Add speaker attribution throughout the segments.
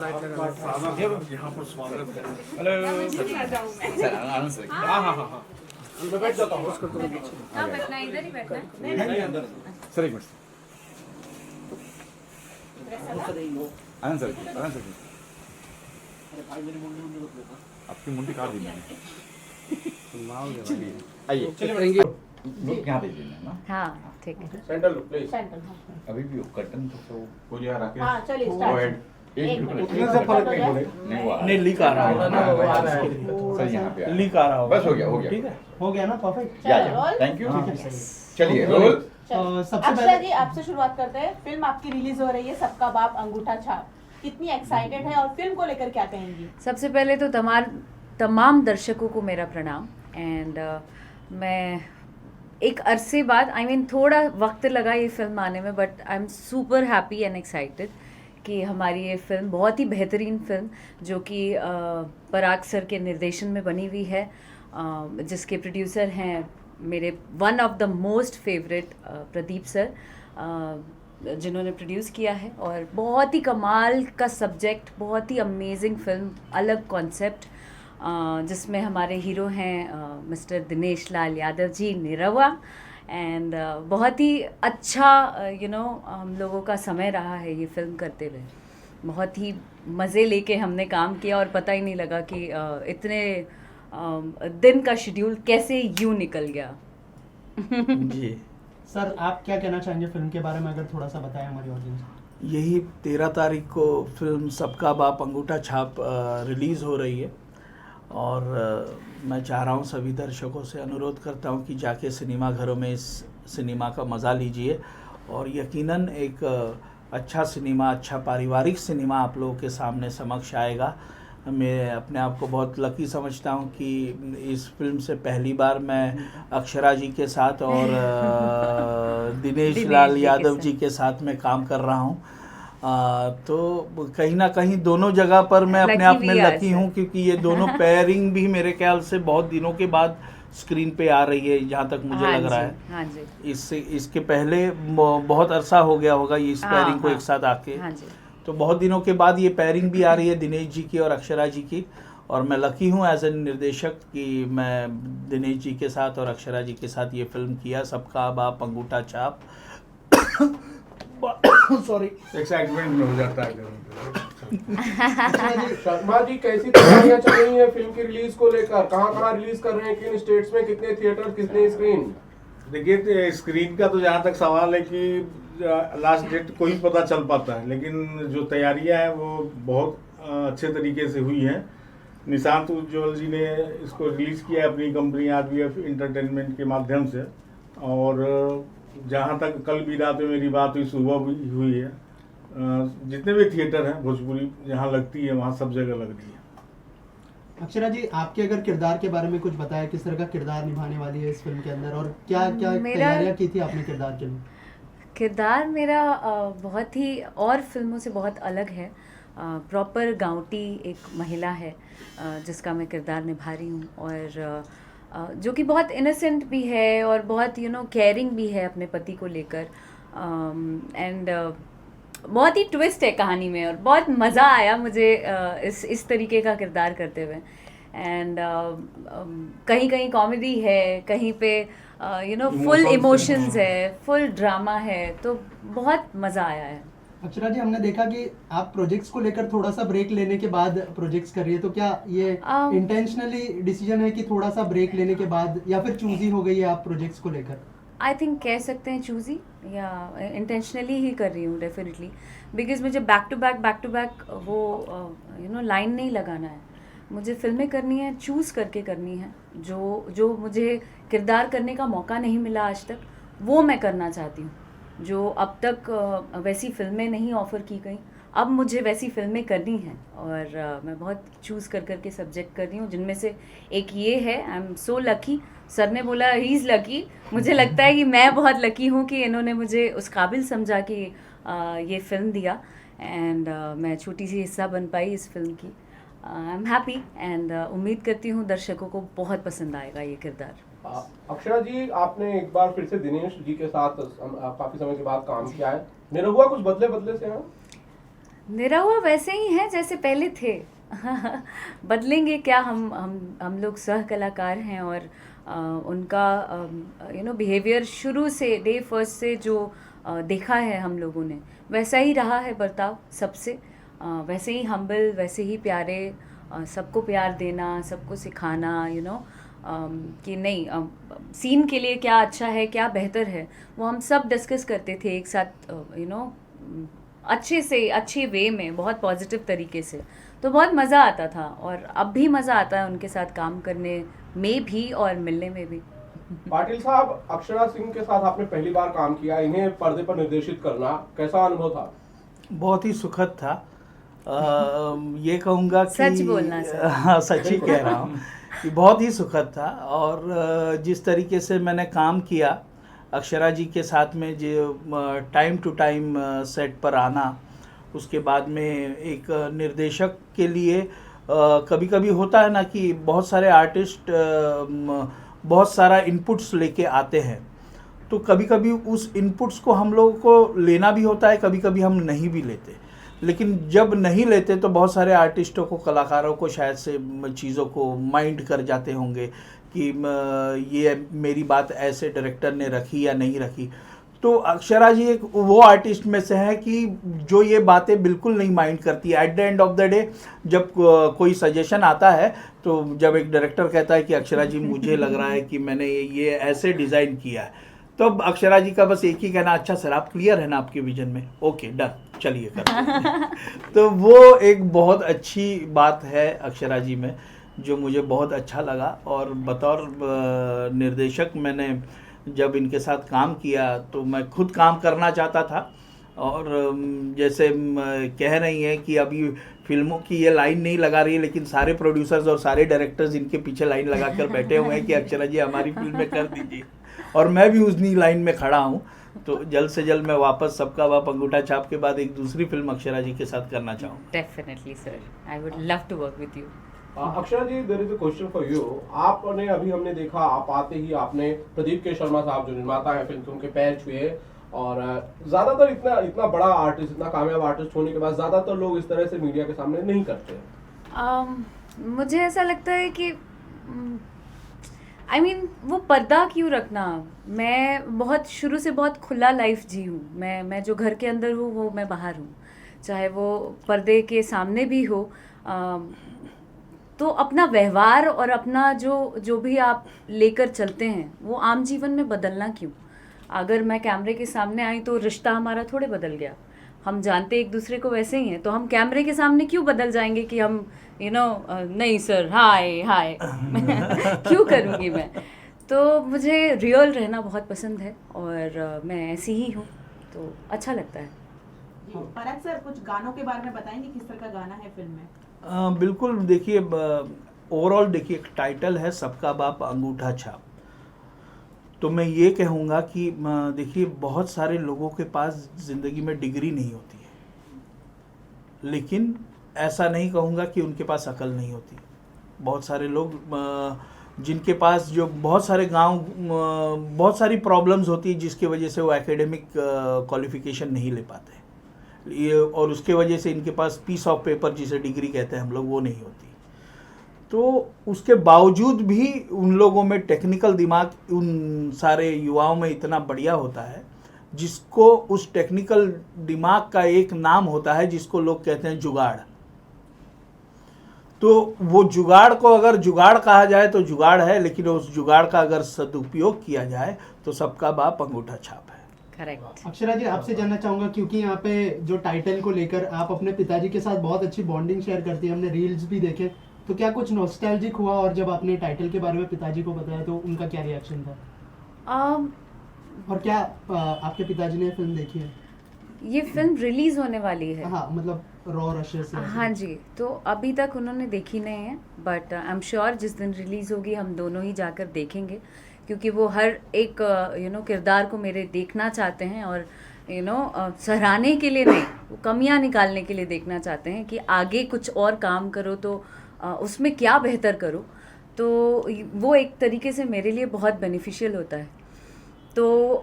Speaker 1: यहाँ पर स्वागत है। हेलो
Speaker 2: सर आनंद सर।
Speaker 1: हाँ हाँ हाँ हाँ मैं बैठ जाता हूँ।
Speaker 3: हाँ बैठना है, इधर ही बैठना है।
Speaker 1: नहीं अंदर
Speaker 2: सर एक मिनट। आनंद सर आपकी मुंडी काट दी मैंने। आइए यहाँ दे देना ना।
Speaker 3: हाँ ठीक है।
Speaker 1: Central please.
Speaker 2: अभी भी कर्टन तो कोई यहाँ रखे।
Speaker 4: हाँ चलिए
Speaker 2: Go
Speaker 4: स्टार्ट।
Speaker 2: ahead। एक मिनट
Speaker 1: उतने से फर्क नहीं पड़ेगा।
Speaker 2: नहीं हुआ।
Speaker 1: नहीं लीक आ रहा होगा ना।
Speaker 2: सर यहाँ पे
Speaker 1: लीक आ रहा होगा।
Speaker 2: बस हो गया
Speaker 1: ठीक है हो गया ना परफेक्ट।
Speaker 2: या
Speaker 4: चलो, roll।
Speaker 2: Thank you.
Speaker 1: हाँ।
Speaker 2: चलिए रोल।
Speaker 1: सबसे
Speaker 4: अक्षरा
Speaker 1: पहले
Speaker 4: जी आपसे शुरुआत करते हैं। फिल्म आपकी रिलीज हो रही है, सबका बाप अंगूठा छाप। कितनी एक्साइटेड है और फिल्म को लेकर क्या कहेंगी?
Speaker 3: सबसे पहले तो तमाम दर्शकों को मेरा प्रणाम। एंड मैं एक अरसे बाद थोड़ा वक्त लगा ये फिल्म आने में, but I am super happy and excited कि हमारी ये फिल्म बहुत ही बेहतरीन फिल्म जो कि पराग सर के निर्देशन में बनी हुई है, जिसके प्रोड्यूसर हैं मेरे one of the most favourite Pradeep sir, जिन्होंने प्रोड्यूस किया है। और बहुत ही कमाल का सब्जेक्ट, बहुत ही अमेजिंग फिल्म, अलग कॉन्सेप्ट, जिसमें हमारे हीरो हैं मिस्टर दिनेश लाल यादव जी निरवा। एंड बहुत ही अच्छा हम लोगों का समय रहा है ये फिल्म करते हुए। बहुत ही मज़े लेके हमने काम किया और पता ही नहीं लगा कि इतने दिन का शेड्यूल कैसे यूं निकल गया।
Speaker 5: जी
Speaker 6: सर आप क्या कहना चाहेंगे फिल्म के बारे में, अगर थोड़ा सा बताएं हमारी ऑडियंस को।
Speaker 5: यही 13 तारीख को फिल्म सबका बाप अंगूठा छाप रिलीज़ हो रही है और मैं चाह रहा हूँ सभी दर्शकों से अनुरोध करता हूँ कि जाके सिनेमा घरों में इस सिनेमा का मज़ा लीजिए और यकीनन एक अच्छा सिनेमा, अच्छा पारिवारिक सिनेमा आप लोगों के सामने समक्ष आएगा। मैं अपने आप को बहुत लकी समझता हूँ कि इस फिल्म से पहली बार मैं अक्षरा जी के साथ और दिनेश लाल यादव जी के साथ में काम कर रहा हूँ। तो कहीं ना कहीं दोनों जगह पर मैं अपने आप में लकी हूँ, क्योंकि ये दोनों पेयरिंग भी मेरे ख्याल से बहुत दिनों के बाद स्क्रीन पे आ रही है, जहाँ तक मुझे लग रहा है।
Speaker 3: हाँ जी।
Speaker 5: इसके पहले बहुत अरसा हो गया होगा ये इस पेयरिंग को एक साथ आके।
Speaker 3: हाँ जी।
Speaker 5: तो बहुत दिनों के बाद ये पेयरिंग भी आ रही है दिनेश जी की और अक्षरा जी की, और मैं लकी हूँ एज ए निर्देशक कि मैं दिनेश जी के साथ और अक्षरा जी के साथ ये फिल्म किया, सबका बाप अंगूठा छाप। सॉरी,
Speaker 1: एक्साइटमेंट में हो जाता है। शर्मा जी कैसी तैयारियां चल रही हैं फिल्म की रिलीज को लेकर? कहाँ रिलीज कर रहे हैं, किन स्टेट्स में, कितने थिएटर, कितने स्क्रीन?
Speaker 7: देखिए स्क्रीन का तो जहाँ तक सवाल है कि लास्ट डेट को ही पता चल पाता है, लेकिन जो तैयारियां हैं वो बहुत अच्छे तरीके से हुई हैं। निशांत उज्ज्वल जी ने इसको रिलीज़ किया है अपनी कंपनी आरबीएफ इंटरटेनमेंट के माध्यम से, और जहाँ तक कल भी रात में मेरी बात हुई, सुबह भी हुई है, जितने भी थिएटर हैं भोजपुरी जहाँ लगती है वहाँ सब जगह लग रही है।
Speaker 6: अक्षरा जी आपके अगर किरदार के बारे में कुछ बताया, किस तरह का किरदार निभाने वाली है इस फिल्म के अंदर, और क्या क्या तैयारियां की थी आपने किरदार के लिए?
Speaker 3: किरदार मेरा बहुत ही और फिल्मों से बहुत अलग है। प्रॉपर गाँवटी एक महिला है जिसका मैं किरदार निभा रही हूँ, और जो कि बहुत इनोसेंट भी है और बहुत केयरिंग भी है अपने पति को लेकर। एंड बहुत ही ट्विस्ट है कहानी में और बहुत मज़ा आया मुझे इस तरीके का किरदार करते हुए। एंड कहीं कहीं कॉमेडी है, कहीं पे फुल इमोशंस है, फुल ड्रामा है, तो बहुत मज़ा आया है।
Speaker 6: अक्षरा जी हमने देखा कि आप प्रोजेक्ट्स को लेकर थोड़ा सा ब्रेक लेने के बाद प्रोजेक्ट्स कर रही है, तो क्या ये इंटेंशनली डिसीजन है कि थोड़ा सा ब्रेक लेने के बाद, या फिर चूजी हो गई है आप प्रोजेक्ट्स को लेकर?
Speaker 3: आई थिंक कह सकते हैं चूज़ी, या इंटेंशनली ही कर रही हूँ डेफिनेटली, बिकॉज मुझे बैक टू बैक वो लाइन नहीं लगाना है। मुझे फिल्में करनी है, चूज़ करके करनी है। जो मुझे किरदार करने का मौका नहीं मिला आज तक, वो मैं करना चाहती हूँ। जो अब तक वैसी फिल्में नहीं ऑफ़र की गई, अब मुझे वैसी फिल्में करनी हैं, और मैं बहुत चूज़ कर के सब्जेक्ट कर रही हूँ, जिनमें से एक ये है। I am so lucky. Sir ने बोला ही इज़ लकी, मुझे लगता है कि मैं बहुत लकी हूँ कि इन्होंने मुझे उस काबिल समझा कि ये फ़िल्म दिया। एंड मैं छोटी सी हिस्सा बन पाई इस फिल्म की। आई एम हैप्पी एंड उम्मीद करती हूँ दर्शकों को बहुत पसंद आएगा ये किरदार।
Speaker 1: अक्षरा जी आपने एक बार फिर से दिनेश जी के साथ काफी समय के बाद काम किया है, निरहुआ कुछ बदले से हैं?
Speaker 3: मेरा हुआ वैसे ही है जैसे पहले थे। बदलेंगे क्या, हम लोग सह कलाकार हैं और उनका बिहेवियर शुरू से डे फर्स्ट से जो देखा है हम लोगों ने, वैसा ही रहा है बर्ताव सबसे। वैसे ही हम्बल, वैसे ही प्यारे, सबको प्यार देना, सबको सिखाना, कि नहीं सीन के लिए क्या अच्छा है, क्या बेहतर है, वो हम सब डिस्कस करते थे एक साथ, अच्छे से अच्छे वे में, बहुत पॉजिटिव तरीके से। तो बहुत मज़ा आता था और अब भी मज़ा आता है उनके साथ काम करने में भी और मिलने में भी।
Speaker 1: पाटिल साहब, अक्षरा सिंह के साथ आपने पहली बार काम किया, इन्हें पर्दे पर निर्देशित करना कैसा अनुभव था?
Speaker 5: बहुत ही सुखद था। ये कहूँगा कि
Speaker 3: सच बोलना सर।
Speaker 5: हाँ, सच ही कह रहा हूँ कि बहुत ही सुखद था। और जिस तरीके से मैंने काम किया अक्षरा जी के साथ में, जो टाइम टू टाइम सेट पर आना, उसके बाद में एक निर्देशक के लिए कभी कभी होता है ना कि बहुत सारे आर्टिस्ट बहुत सारा इनपुट्स लेके आते हैं, तो कभी कभी उस इनपुट्स को हम लोगों को लेना भी होता है, कभी कभी हम नहीं भी लेते। लेकिन जब नहीं लेते तो बहुत सारे आर्टिस्टों को, कलाकारों को शायद से चीज़ों को माइंड कर जाते होंगे कि ये मेरी बात ऐसे डायरेक्टर ने रखी या नहीं रखी। तो अक्षरा जी एक वो आर्टिस्ट में से है कि जो ये बातें बिल्कुल नहीं माइंड करती। At the end of the day जब कोई सजेशन आता है, तो जब एक डायरेक्टर कहता है कि अक्षरा जी मुझे लग रहा है कि मैंने ये ऐसे डिज़ाइन किया है, तो अब अक्षरा जी का बस एक ही कहना, अच्छा सर आप क्लियर है ना आपके विजन में, ओके डन, चलिए करते। तो वो एक बहुत अच्छी बात है अक्षरा जी में, जो मुझे बहुत अच्छा लगा। और बतौर निर्देशक मैंने जब इनके साथ काम किया तो मैं खुद काम करना चाहता था। और जैसे कह रही हैं कि अभी फिल्मों की ये लाइन नहीं लगा रही है, लेकिन सारे प्रोड्यूसर्स और सारे डायरेक्टर्स इनके पीछे लाइन लगा कर बैठे हुए हैं कि अक्षरा जी हमारी फिल्म में कर दीजिए। और मैं भी उसी लाइन में खड़ा हूँ। तो जल्द से जल्द मैं वापस सबका बाप अंगूठा छाप के बाद एक दूसरी फिल्म अक्षरा जी के साथ करना चाहूँ।
Speaker 3: Definitely sir, I would love to work with you.
Speaker 1: Akshara ji, there is a question for you. आपने अभी हमने देखा, आप आते ही आपने प्रदीप के शर्मा साहब जो निर्माता है फिल्म के, उनके पैर छुए। और ज्यादातर इतना बड़ा आर्टिस्ट, इतना कामयाब आर्टिस्ट होने के बाद ज्यादातर लोग इस तरह से मीडिया के सामने नहीं करते।
Speaker 3: मुझे ऐसा लगता है कि वो पर्दा क्यों रखना। मैं बहुत शुरू से बहुत खुला लाइफ जी हूँ। मैं जो घर के अंदर हूँ वो मैं बाहर हूँ, चाहे वो पर्दे के सामने भी हो। तो अपना व्यवहार और अपना जो भी आप लेकर चलते हैं वो आम जीवन में बदलना क्यों। अगर मैं कैमरे के सामने आई तो रिश्ता हमारा थोड़े बदल गया। हम जानते एक दूसरे को वैसे ही हैं, तो हम कैमरे के सामने क्यों बदल जाएंगे कि हम नहीं सर हाय हाय क्यों करूँगी मैं। तो मुझे रियल रहना बहुत पसंद है और मैं ऐसी ही हूँ, तो अच्छा लगता है।
Speaker 4: पराग सर, कुछ गानों के बारे में बताएंगे, किस तरह का गाना है फिल्म में?
Speaker 5: बिल्कुल, देखिए ओवरऑल देखिए एक टाइटल है सबका बाप अंगूठा छाप। तो मैं ये कहूँगा कि देखिए बहुत सारे लोगों के पास ज़िंदगी में डिग्री नहीं होती है, लेकिन ऐसा नहीं कहूँगा कि उनके पास अकल नहीं होती। बहुत सारे लोग जिनके पास जो बहुत सारे गांव बहुत सारी प्रॉब्लम्स होती है जिसकी वजह से वो एकेडमिक क्वालिफिकेशन नहीं ले पाते, और उसके वजह से इनके पास पीस ऑफ पेपर जिसे डिग्री कहते हैं हम लोग, वो नहीं होती। तो उसके बावजूद भी उन लोगों में टेक्निकल दिमाग उन सारे युवाओं में इतना बढ़िया होता है, जिसको उस टेक्निकल दिमाग का एक नाम होता है जिसको लोग कहते हैं जुगाड़। तो वो जुगाड़ को अगर जुगाड़ कहा जाए तो जुगाड़ है, लेकिन उस जुगाड़ का अगर सदुपयोग किया जाए तो सबका बाप अंगूठा छाप है।
Speaker 3: करेक्ट।
Speaker 6: अक्षरा जी, आपसे जानना चाहूंगा, क्योंकि यहाँ पे जो टाइटल को लेकर आप अपने पिताजी के साथ बहुत अच्छी बॉन्डिंग शेयर करती है, हमने रील्स भी देखे, तो क्या कुछ नॉस्टैल्जिक हुआ? और जब आपने टाइटल के बारे में पिताजी को बताया तो उनका क्या रिएक्शन था? और क्या आपके पिताजी ने फिल्म देखी है?
Speaker 3: ये फिल्म रिलीज होने वाली है।
Speaker 6: हाँ, मतलब रॉ रशिया से।
Speaker 3: हाँ जी, तो अभी तक उन्होंने देखी नहीं है, बट आई एम श्योर जिस दिन रिलीज़ होगी हम दोनों ही जाकर देखेंगे, क्योंकि वो हर एक किरदार को मेरे देखना चाहते हैं और सराहने के लिए नहीं, वो कमियां निकालने के लिए देखना चाहते हैं कि आगे कुछ और काम करो तो उसमें क्या बेहतर करो। तो वो एक तरीके से मेरे लिए बहुत बेनिफिशियल होता है। तो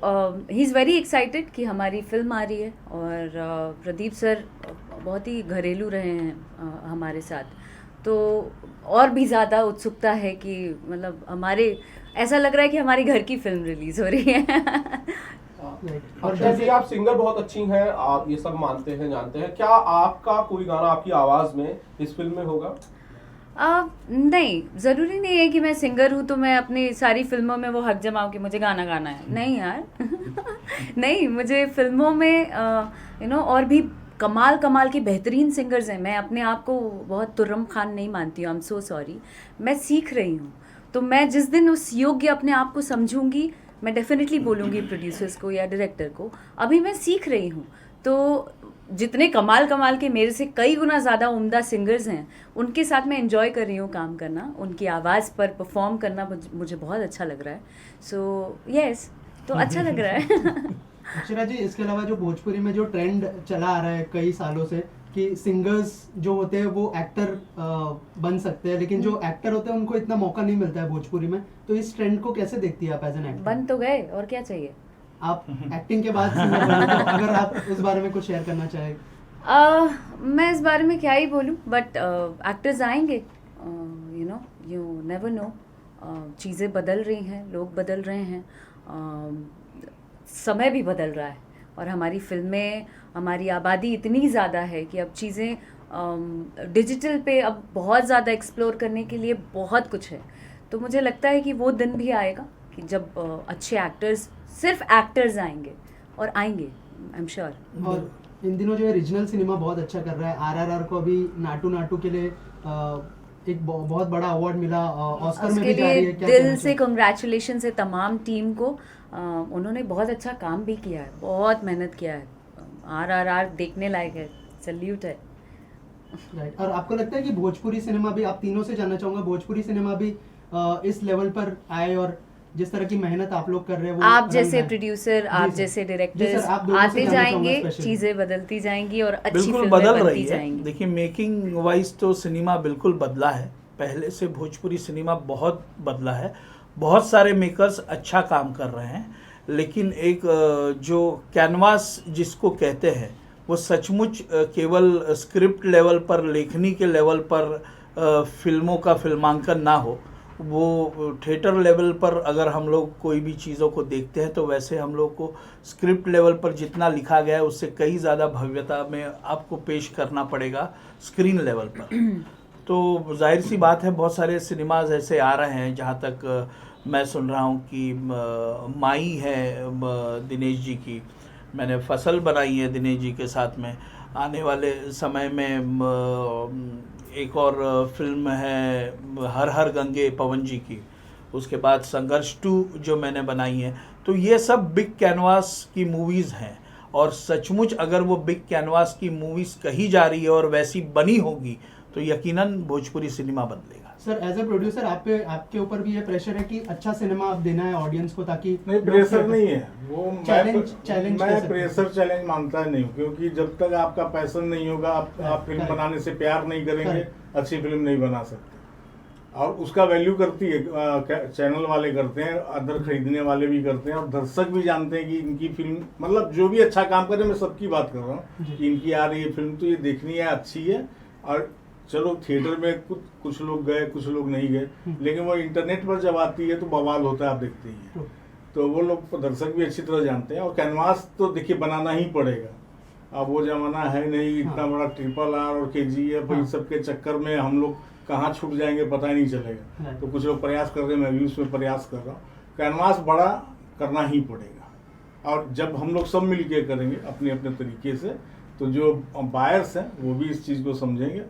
Speaker 3: ही इज़ वेरी एक्साइटेड कि हमारी फिल्म आ रही है और प्रदीप सर बहुत ही घरेलू रहे हैं हमारे साथ, तो और भी ज़्यादा उत्सुकता है कि मतलब हमारे ऐसा लग रहा है कि हमारी घर की फिल्म रिलीज़ हो रही है।
Speaker 6: और
Speaker 1: अक्षरा जी, आप सिंगर बहुत अच्छी हैं, आप ये सब मानते हैं, जानते हैं। क्या आपका कोई गाना आपकी आवाज़ में इस फिल्म में होगा?
Speaker 3: नहीं, ज़रूरी नहीं है कि मैं सिंगर हूँ तो मैं अपनी सारी फिल्मों में वो हक जमाऊँ कि मुझे गाना गाना है। नहीं यार नहीं, मुझे फिल्मों में और भी कमाल कमाल के बेहतरीन सिंगर्स हैं। मैं अपने आप को बहुत तुर्रम खान नहीं मानती हूँ, आई एम सो सॉरी। मैं सीख रही हूँ, तो मैं जिस दिन उस योग्य अपने आप को समझूंगी, मैं डेफिनेटली बोलूँगी प्रोड्यूसर्स को या डायरेक्टर को, अभी मैं सीख रही हूँ। तो जितने कमाल कमाल के मेरे से कई गुना ज़्यादा उम्दा सिंगर्स हैं, उनके साथ मैं एंजॉय कर रही हूँ काम करना, उनकी आवाज़ पर परफॉर्म करना मुझे बहुत अच्छा लग रहा है। सो यस, तो अच्छा लग रहा है।
Speaker 6: अक्षरा जी, इसके अलावा जो भोजपुरी में जो ट्रेंड चला आ रहा है कई सालों से कि सिंगर्स जो होते हैं वो एक्टर बन सकते हैं, लेकिन जो एक्टर होते हैं उनको इतना मौका नहीं मिलता है भोजपुरी में, तो इस ट्रेंड को कैसे देखती है आप एज एन एक्टर?
Speaker 3: बन तो गए, और क्या चाहिए।
Speaker 6: आप एक्टिंग के बाद सिंगर बने, तो अगर आप उस बारे में कुछ शेयर करना चाहें।
Speaker 3: मैं इस बारे में क्या ही बोलूँ, बट एक्टर्स आएंगे, यू नेवर नो। चीज़ें बदल रही हैं, लोग बदल रहे हैं, समय भी बदल रहा है, और हमारी फिल्में, हमारी आबादी इतनी ज़्यादा है कि अब चीज़ें डिजिटल पे अब बहुत ज़्यादा एक्सप्लोर करने के लिए बहुत कुछ है। तो मुझे लगता है कि वो दिन भी आएगा कि जब अच्छे एक्टर्स, सिर्फ एक्टर्स आएंगे, और आएंगे, आई एम श्योर।
Speaker 6: और इन दिनों जो है रीजनल सिनेमा बहुत अच्छा कर रहा है। आरआरआर को अभी नाटू नाटू के लिए एक बहुत बड़ा अवार्ड मिला, ऑस्कर में भी जा रही है। क्या
Speaker 3: दिल
Speaker 6: कहना
Speaker 3: से
Speaker 6: चाहिए?
Speaker 3: कंग्रेचुलेशन है तमाम टीम को। उन्होंने बहुत अच्छा काम भी किया है, बहुत मेहनत किया है। आरआरआर देखने लायक है, सल्यूट है।
Speaker 6: राइट। और आपको लगता है कि भोजपुरी सिनेमा भी, आप तीनों से जानना चाहूंगा, भोजपुरी सिनेमा भी इस लेवल पर आए और जिस तरह की मेहनत आप लोग कर रहे हैं वो
Speaker 3: आप
Speaker 6: रंग
Speaker 3: जैसे
Speaker 6: लाए?
Speaker 3: प्रोड्यूसर,
Speaker 6: जी
Speaker 3: आप
Speaker 6: सर।
Speaker 3: जैसे
Speaker 6: जी
Speaker 3: डायरेक्टर्स
Speaker 6: सर, आप दोनों से
Speaker 3: आते
Speaker 6: जानना चाहूंगा
Speaker 3: जाएंगे,
Speaker 6: स्पेशली।
Speaker 3: चीज़ें बदलती जाएंगी और अच्छी
Speaker 5: बिल्कुल
Speaker 3: फिल्में
Speaker 5: बदल
Speaker 3: बनती
Speaker 5: रही है।
Speaker 3: जाएंगी।
Speaker 5: देखिए, मेकिंग वाइज तो सिनेमा बिल्कुल बदला है, पहले से भोजपुरी सिनेमा बहुत बदला है। बहुत सारे मेकर्स अच्छा काम कर रहे हैं, लेकिन एक जो कैनवास जिसको कहते हैं वो सचमुच केवल स्क्रिप्ट लेवल पर, लेखनी के लेवल पर फिल्मों का फिल्मांकन ना हो, वो थिएटर लेवल पर अगर हम लोग कोई भी चीज़ों को देखते हैं तो वैसे हम लोग को स्क्रिप्ट लेवल पर जितना लिखा गया है उससे कई ज़्यादा भव्यता में आपको पेश करना पड़ेगा स्क्रीन लेवल पर। तो जाहिर सी बात है, बहुत सारे सिनेमाज ऐसे आ रहे हैं। जहाँ तक मैं सुन रहा हूँ कि माई है दिनेश जी की, मैंने फसल बनाई है दिनेश जी के साथ में। आने वाले समय में एक और फिल्म है हर हर गंगे पवन जी की, उसके बाद संघर्ष 2 जो मैंने बनाई है। तो ये सब बिग कैनवास की मूवीज़ हैं, और सचमुच अगर वो बिग कैनवास की मूवीज़ कही जा रही है और वैसी बनी होगी तो यकीनन भोजपुरी सिनेमा बदलेगा।
Speaker 6: सर, एज ए प्रोड्यूसर आपके ऊपर भी ये प्रेशर है कि अच्छा सिनेमा आप देना है ऑडियंस को, ताकि
Speaker 7: नहीं, प्रेशर नहीं है वो।
Speaker 6: चैलेंज कह सकते
Speaker 7: मैं
Speaker 6: हैं।
Speaker 7: प्रेशर चैलेंज मानता नहीं हूँ, क्योंकि जब तक आपका पैशन नहीं होगा, आप फिल्म
Speaker 6: Correct.
Speaker 7: बनाने से प्यार नहीं करेंगे,
Speaker 6: Correct.
Speaker 7: अच्छी फिल्म नहीं बना सकते। और उसका वैल्यू करती है चैनल वाले करते हैं, अदर खरीदने वाले भी करते हैं, और दर्शक भी जानते हैं कि इनकी फिल्म, मतलब जो भी अच्छा काम करे, मैं सबकी बात कर रहा हूँ कि इनकी आ रही है फिल्म तो ये देखनी है, अच्छी है। और चलो थिएटर में कुछ लोग गए, कुछ लोग नहीं गए, लेकिन वो इंटरनेट पर जब आती है तो बवाल होता है, आप देखते ही हैं। तो वो लोग, दर्शक भी अच्छी तरह जानते हैं। और कैनवास तो देखिए बनाना ही पड़ेगा। अब वो जमाना है नहीं, इतना बड़ा RRR और KGF इन सब के चक्कर में हम लोग कहाँ छूट जाएंगे पता ही नहीं चलेगा। तो कुछ लोग प्रयास कर रहे हैं, मैं भी उसमें प्रयास कर रहा हूँ। कैनवास बड़ा करना ही पड़ेगा, और जब हम लोग सब मिल के करेंगे अपने अपने तरीके से, तो जो बायर्स हैं वो भी इस चीज़ को समझेंगे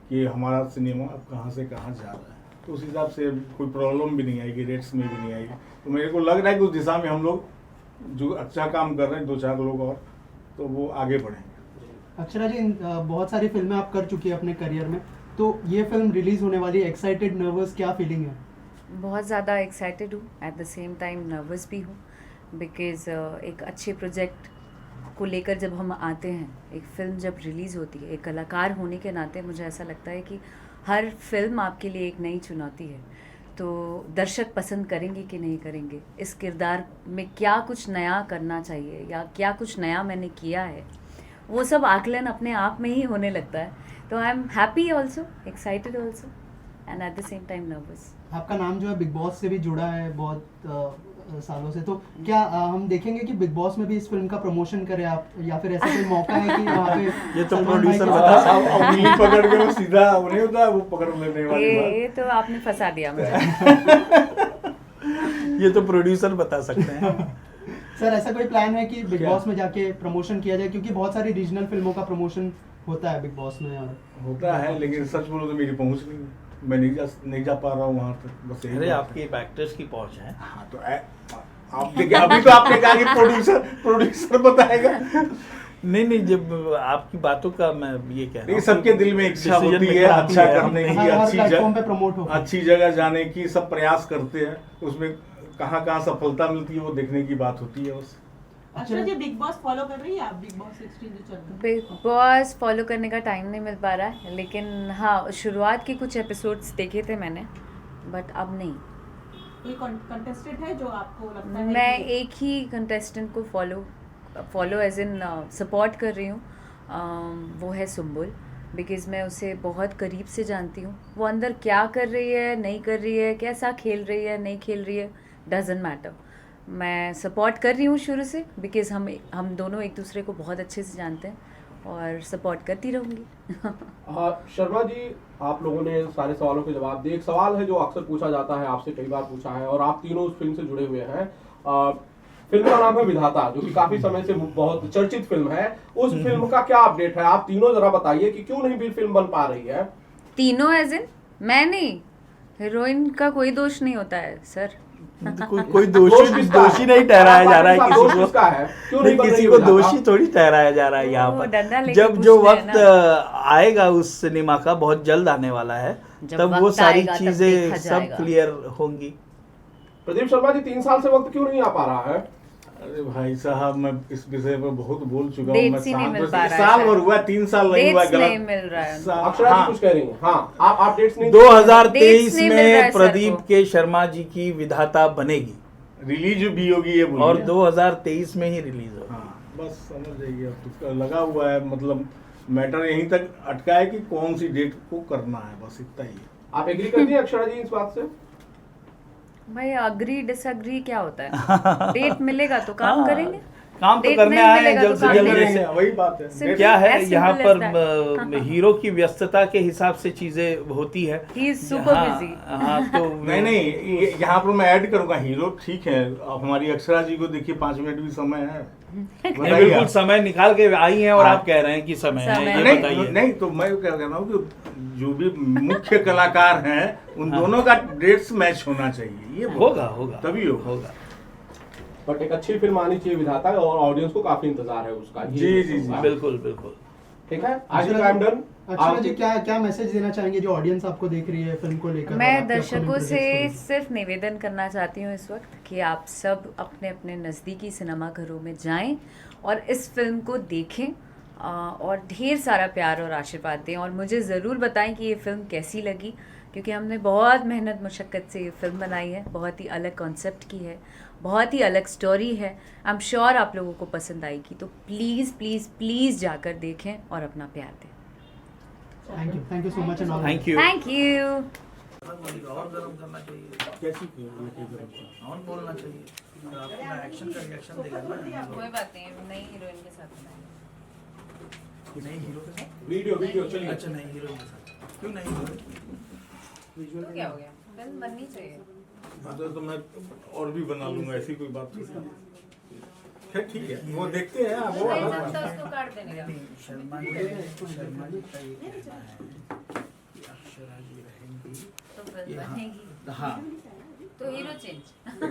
Speaker 7: कि हमारा सिनेमा अब कहाँ से कहाँ जा रहा है। तो उस हिसाब से कोई प्रॉब्लम भी नहीं आएगी, रेट्स में भी नहीं आएगी। तो मेरे को लग रहा है कि उस दिशा में हम लोग जो अच्छा काम कर रहे हैं, 2-4 लोग और, तो वो आगे बढ़ेंगे।
Speaker 6: अक्षरा जी, बहुत सारी फिल्में आप कर चुकी है अपने करियर में, तो ये फिल्म रिलीज होने वाली है, एक्साइटेड, नर्वस, क्या फीलिंग है?
Speaker 3: बहुत ज़्यादा एक्साइटेड हूँ, at the same time nervous भी हूँ, बिकॉज़ एक अच्छे प्रोजेक्ट को लेकर जब हम आते हैं, एक फ़िल्म जब रिलीज़ होती है, एक कलाकार होने के नाते मुझे ऐसा लगता है कि हर फिल्म आपके लिए एक नई चुनौती है। तो दर्शक पसंद करेंगे कि नहीं करेंगे, इस किरदार में क्या कुछ नया करना चाहिए या क्या कुछ नया मैंने किया है, वो सब आकलन अपने आप में ही होने लगता है. तो I am happy also, excited also, and at the same time nervous.
Speaker 6: आपका नाम जो है बिग बॉस से भी जुड़ा है बहुत सालों से, तो क्या हम देखेंगे कि बिग बॉस में भी इस फिल्म का प्रमोशन करें आप, या फिर ऐसा कोई मौका है कि वहाँ पे
Speaker 5: ये तो
Speaker 6: सलमान भाई
Speaker 5: प्रोड्यूसर
Speaker 6: के
Speaker 5: बता
Speaker 6: साथ-
Speaker 7: अब उंगली पकड़ के वो सीधा उन्हें होता है, वो पकड़ लेने वाली बात।
Speaker 3: ये तो आपने फंसा दिया मुझे.
Speaker 5: ये तो प्रोड्यूसर बता सकते हैं.
Speaker 6: सर ऐसा कोई प्लान है कि बिग
Speaker 7: क्या?
Speaker 6: बॉस में जाके प्रमोशन किया जाए, क्योंकि बहुत सारी रीजनल फिल्मों का प्रमोशन होता है बिग बॉस में, और
Speaker 7: होता है, लेकिन सच बोलो तो मेरी पहुंच नहीं है। मैं नहीं जा पा रहा हूँ वहाँ तक, बस यही
Speaker 5: अरे
Speaker 7: बात है।
Speaker 5: आपकी एक एक्ट्रेस की पहुंच है.
Speaker 7: हाँ तो आप देखिए, अभी तो आपने कहा कि प्रोड्यूसर बताएगा।
Speaker 5: नहीं, जब आपकी बातों का मैं ये कह रहा
Speaker 7: नहीं,
Speaker 5: हूँ
Speaker 7: सबके दिल में इच्छा
Speaker 5: Decision
Speaker 7: होती है
Speaker 5: maker आती
Speaker 7: अच्छा
Speaker 5: है.
Speaker 7: करने की,
Speaker 6: हर
Speaker 7: अच्छी
Speaker 6: प्लेटफॉर्म पे प्रमोट हो।
Speaker 7: अच्छी जगह जाने की, सब प्रयास करते हैं, उसमें कहाँ कहाँ सफलता मिलती है वो देखने की बात होती है बस।
Speaker 4: अक्षरा जी बिग बॉस फॉलो कर रही है आप? बिग बॉस 16 जो चल रहा है।
Speaker 3: बिग बॉस फॉलो करने का टाइम नहीं मिल पा रहा है, लेकिन हाँ शुरुआत के कुछ एपिसोड्स देखे थे मैंने, बट अब नहीं.
Speaker 4: कोई कंटेस्टेंट है जो आपको लगता है
Speaker 3: मैं
Speaker 4: कि-
Speaker 3: एक ही कंटेस्टेंट को फॉलो एज इन सपोर्ट कर रही हूँ. वो है सुम्बुल, बिकॉज़ मैं उसे बहुत करीब से जानती हूँ. वो अंदर क्या कर रही है, नहीं कर रही है, कैसा खेल रही है, नहीं खेल रही है, डजेंट मैटर. मैं सपोर्ट कर रही हूँ शुरू से, बिकॉज़ हम दोनों एक दूसरे को बहुत अच्छे से जानते हैं, और सपोर्ट करती रहूँगी.
Speaker 1: शर्मा जी, आप लोगों ने सारे सवालों के जवाब दिए. एक सवाल है जो अक्सर पूछा जाता है, आपसे कई बार पूछा है, और आप तीनों उस फिल्म से जुड़े हुए हैं. फिल्म का नाम है विधाता, जो कि काफी समय से बहुत चर्चित फिल्म है. उस फिल्म का क्या अपडेट है? आप तीनों जरा बताइए कि क्यों नहीं भी फिल्म बन पा रही है.
Speaker 3: तीनों एज इन मैं नहीं, हीरोइन का कोई दोष नहीं होता है सर.
Speaker 5: कोई
Speaker 1: दोष किसका है?
Speaker 5: दोषी नहीं ठहराया जा रहा है
Speaker 1: आपके साथ
Speaker 5: किसी
Speaker 1: दोष
Speaker 5: को.
Speaker 1: किसका है? क्यों नहीं बन
Speaker 5: किसी
Speaker 1: रही
Speaker 5: को
Speaker 1: विधाता?
Speaker 5: दोषी थोड़ी ठहराया जा रहा है यहाँ
Speaker 3: वो
Speaker 5: पर.
Speaker 3: डंडा लेके
Speaker 5: जब
Speaker 3: पूछ
Speaker 5: जो
Speaker 3: रहे हैं
Speaker 5: वक्त
Speaker 3: ना.
Speaker 5: आएगा उस सिनेमा का, बहुत जल्द आने वाला है,
Speaker 3: जब
Speaker 5: तब वो
Speaker 3: वक्त
Speaker 5: सारी
Speaker 3: आएगा, तब
Speaker 5: चीजें
Speaker 3: देखा
Speaker 5: सब
Speaker 3: जाएगा.
Speaker 5: क्लियर होंगी.
Speaker 1: प्रदीप शर्मा जी, 3 साल से वक्त क्यों नहीं आ पा रहा है?
Speaker 7: अरे भाई साहब, मैं इस विषय पर बहुत बोल चुका हूँ.
Speaker 3: Dates
Speaker 7: मैं
Speaker 3: ही नहीं मिल
Speaker 7: बस
Speaker 3: पा रहा है
Speaker 7: साल
Speaker 3: शायद.
Speaker 7: भर हुआ, 3 साल नहीं हुआ.
Speaker 3: Dates नहीं मिल रहा है.
Speaker 1: अक्षरा जी कुछ कह रही हैं. हाँ, आप डेट्स नहीं
Speaker 5: 2023
Speaker 3: नहीं मिल रहा है
Speaker 5: में
Speaker 3: सर
Speaker 5: प्रदीप
Speaker 3: को.
Speaker 5: के शर्मा जी की विधाता बनेगी,
Speaker 7: रिलीज भी होगी ये बोलिए.
Speaker 5: और 2023 में ही रिलीज होगी.
Speaker 7: हाँ, बस समझ जाइए, अब उसका लगा हुआ है. मतलब मैटर यहीं तक अटका है कि कौन सी डेट को करना है, बस इतना ही है.
Speaker 1: आप एग्री करती हैं अक्षरा जी इस बात से?
Speaker 3: भाई अग्री डिसअग्री क्या होता है? डेट मिलेगा तो काम
Speaker 5: हाँ,
Speaker 3: करेंगे.
Speaker 5: काम तो
Speaker 3: Date
Speaker 5: करने
Speaker 3: नहीं
Speaker 5: आए हैं
Speaker 3: मिलेगा
Speaker 5: जल्द
Speaker 3: तो
Speaker 5: से
Speaker 3: काम
Speaker 5: जल्द.
Speaker 3: करेंगे.
Speaker 5: जैसे
Speaker 7: वही बात है.
Speaker 3: Simple.
Speaker 5: क्या है
Speaker 3: As simple
Speaker 5: यहाँ
Speaker 3: as
Speaker 5: पर
Speaker 3: that.
Speaker 5: हीरो की व्यस्तता के हिसाब से चीजें होती है.
Speaker 3: He is super
Speaker 5: हाँ,
Speaker 3: busy.
Speaker 5: हाँ तो
Speaker 7: नहीं, यहाँ पर मैं ऐड करूंगा, हीरो ठीक है. अब हमारी अक्षरा जी को देखिए, 5 मिनट भी समय है.
Speaker 5: नहीं,
Speaker 7: बताइए
Speaker 5: बिल्कुल
Speaker 7: आप.
Speaker 5: समय निकाल के आई हैं, और
Speaker 7: हाँ.
Speaker 5: आप कह रहे हैं कि समय है.
Speaker 3: समय
Speaker 5: ये
Speaker 3: है.
Speaker 5: बताइए.
Speaker 7: नहीं, तो मैं क्या कह रहा हूँ कि जो भी मुख्य कलाकार हैं, उन दोनों का डेट्स मैच होना चाहिए. ये
Speaker 5: होगा
Speaker 7: तभी होगा.
Speaker 1: बट एक अच्छी फिल्म आनी चाहिए विधाता, और ऑडियंस को काफी इंतजार है उसका.
Speaker 7: जी.
Speaker 5: बिल्कुल बिल्कुल.
Speaker 1: ठीक है, आज का टाइम डन.
Speaker 6: अक्षरा जी क्या मैसेज देना चाहेंगे जो ऑडियंस आपको देख रही है फिल्म को लेकर? और
Speaker 3: मैं
Speaker 6: आपके
Speaker 3: दर्शकों
Speaker 6: upcoming
Speaker 3: से
Speaker 6: projects को
Speaker 3: सिर्फ निवेदन करना चाहती हूँ इस वक्त कि आप सब अपने अपने नज़दीकी सिनेमा घरों में जाएं और इस फिल्म को देखें, और ढेर सारा प्यार और आशीर्वाद दें, और मुझे ज़रूर बताएं कि ये फ़िल्म कैसी लगी, क्योंकि हमने बहुत मेहनत मुशक्क़त से ये फ़िल्म बनाई है. बहुत ही अलग कॉन्सेप्ट की है, बहुत ही अलग स्टोरी है. आई एम श्योर आप लोगों को पसंद आएगी. तो प्लीज़ प्लीज़ प्लीज़ जाकर देखें और अपना प्यार दें.
Speaker 6: Thank you so much and all
Speaker 5: thank you.
Speaker 3: Thank you.
Speaker 5: और गर्म करना चाहिए, और बोलना चाहिए. अपना एक्शन का रिएक्शन देगा ना.
Speaker 3: कोई बात नहीं, नई हीरोइन के साथ
Speaker 5: नहीं हीरो के साथ.
Speaker 1: वीडियो चलिए.
Speaker 5: अच्छा नहीं हीरो के साथ. क्यों नहीं हीरो?
Speaker 3: तो क्या हो गया? फिल्म बननी चाहिए.
Speaker 7: तो मैं और भी बना लूंगा, ऐसी कोई बात नहीं. ठीक है, वो देखते हैं. आप वो
Speaker 3: नहीं बनता उसको काट देने का.
Speaker 5: शर्मा जी का ये कहना है कि अक्षरा जी रहेंगी.
Speaker 3: तो फिल्म बनेगी.
Speaker 5: हाँ,
Speaker 3: तो हीरो चेंज.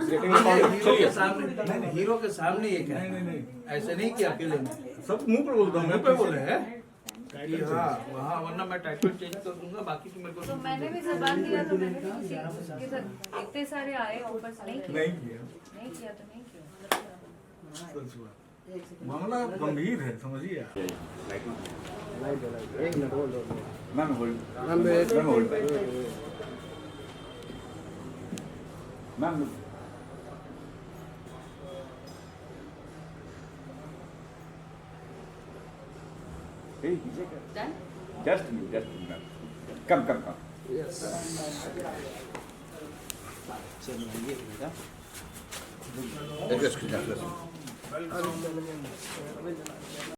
Speaker 5: हीरो के सामने नहीं, हीरो के सामने ये कहना.
Speaker 7: नहीं.
Speaker 5: ऐसे नहीं कि अकेले में.
Speaker 7: सब मुंह पर बोलता हूँ,
Speaker 5: मुंह पे बोले हैं
Speaker 7: टाइटल
Speaker 5: कि हाँ वहाँ, वरना मैं टाइटल चेंज कर दूंगा. बाकी तो मेरे को
Speaker 3: तो मैंने भी जबान दिया, तो मैंने भी किसी के साथ इतने सारे आए ऑफर से नहीं किया.
Speaker 7: नहीं किया.
Speaker 3: नहीं किया तो नहीं किया.
Speaker 7: सच बात. मामला गंभीर है, समझिए आप.
Speaker 2: Ma'am hold. Ma'am
Speaker 3: Done?
Speaker 2: Just ma'am come
Speaker 8: Yes,